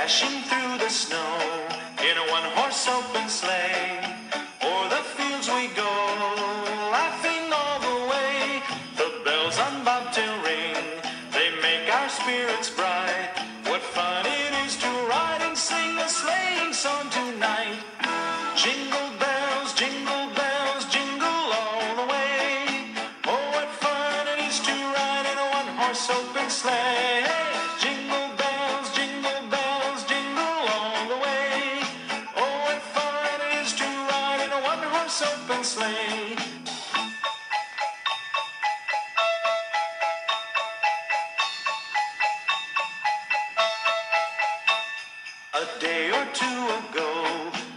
dashing through the snow in a one-horse open sleigh. O'er the fields we go, laughing all the way. The bells on bobtail ring, they make our spirits bright. What fun it is to ride and sing a sleighing song tonight. Jingle bells, jingle bells, jingle all the way. Oh, what fun it is to ride in a one-horse open sleigh. Jingle bells, jingle bells, jingle all the way. Oh, what fun it is to ride in a one-horse open sleigh. A day or two ago,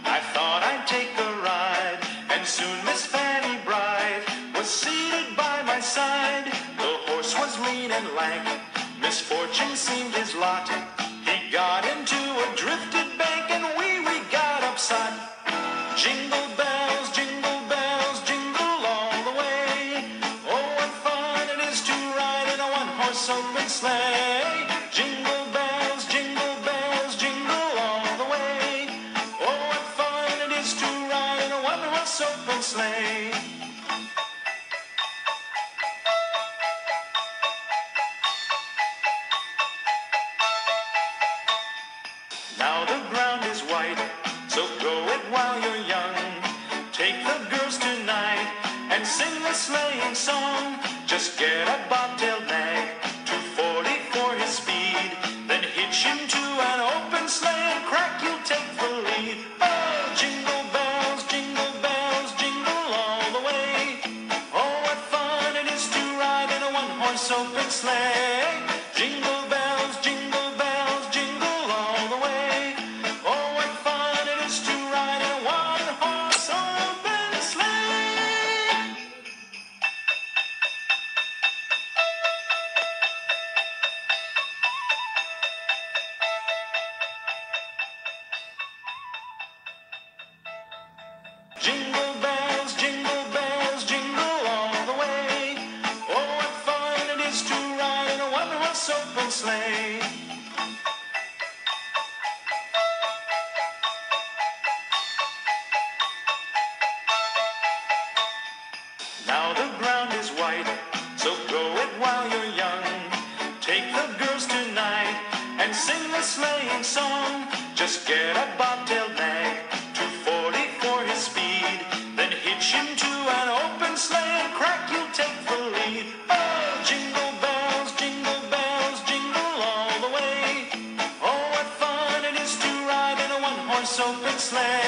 I thought I'd take a ride, and soon Miss Fanny Bright was seated by my side. The horse was lean and lank, misfortune seemed his lot. He got into a drifted bank, and we got upset. Jingle bells, jingle all the way. Oh, what fun it is to ride in a one-horse open sleigh. Jingle bells, jingle all the way. Oh, what fun it is to ride in a one-horse open sleigh. Now the ground is white, so go it while you're young. Take the girls tonight and sing the sleighing song. Just get a bobtail nag, 240 for his speed. Then hitch him to an open sleigh and crack, you'll take the lead. Oh, jingle bells, jingle all the way. Oh, what fun it is to ride in a one-horse open sleigh. Jingle bells, jingle all the way. Oh, what fun it is to ride in a one-horse open sleigh. Jingle bells, jingle all the way. Oh, what fun it is to ride in a one-horse open sleigh. Now the ground is white, so go it while you're young. Take the girls tonight and sing the sleighing song. Just get a bobtail nag, 240 for his speed. Then hitch him to an open sleigh and crack, you'll take the lead. Oh, jingle bells, jingle all the way. Oh, what fun it is to ride in a one-horse open sleigh.